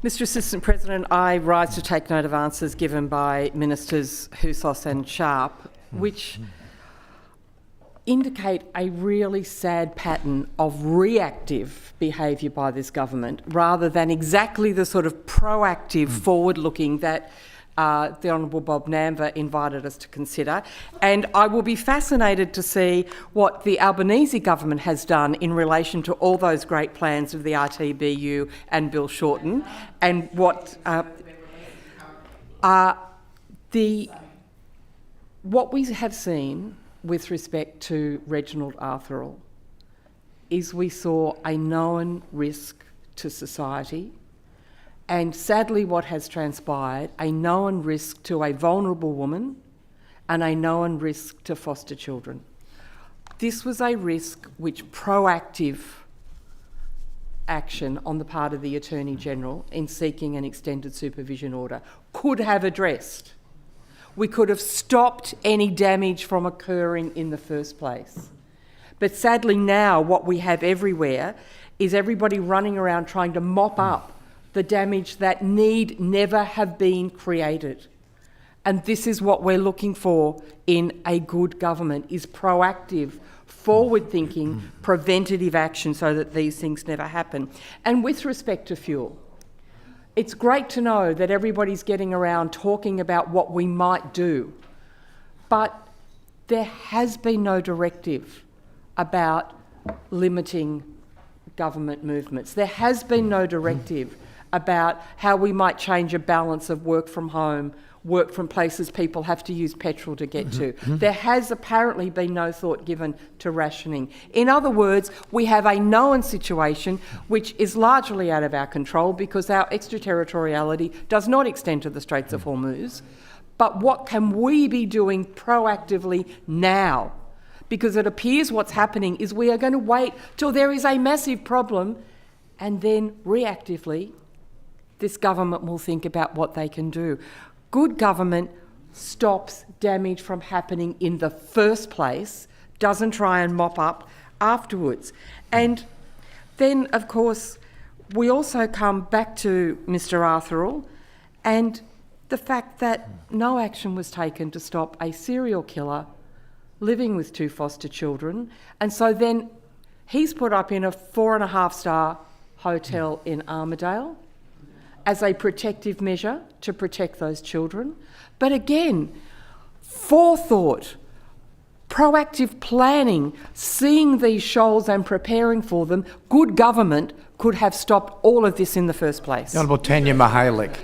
Mr Assistant President, I rise to take note of answers given by Ministers Houssos and Sharp, which indicate a really sad pattern of reactive behaviour by this government rather than exactly the sort of proactive, forward-looking that the Honourable Bob Namva invited us to consider. And I will be fascinated to see what the Albanese government has done in relation to all those great plans of the RTBU and Bill Shorten, and what what we have seen with respect to Reginald Arthurall is we saw a known risk to society, and sadly what has transpired, a known risk to a vulnerable woman and a known risk to foster children. This was a risk which proactive action on the part of the Attorney-General in seeking an extended supervision order could have addressed. We could have stopped any damage from occurring in the first place. But sadly now what we have everywhere is everybody running around trying to mop up the damage that need never have been created. And this is what we're looking for in a good government, is proactive, forward-thinking, preventative action so that these things never happen. And with respect to fuel, it's great to know that everybody's getting around talking about what we might do, but there has been no directive about limiting government movements. There has been no directive about how we might change a balance of work from home, work from places people have to use petrol to get to. There has apparently been no thought given to rationing. In other words, we have a known situation which is largely out of our control because our extraterritoriality does not extend to the Straits of Hormuz. But what can we be doing proactively now? Because it appears what's happening is we are going to wait till there is a massive problem, and then reactively this government will think about what they can do. Good government stops damage from happening in the first place, doesn't try and mop up afterwards. And then, of course, we also come back to Mr Arthurall and the fact that no action was taken to stop a serial killer living with 2 foster children. And so then he's put up in a 4.5-star hotel in Armidale as a protective measure to protect those children. But again, forethought, proactive planning, seeing these shoals and preparing for them, good government could have stopped all of this in the first place. The Honourable Tanya Mihalik.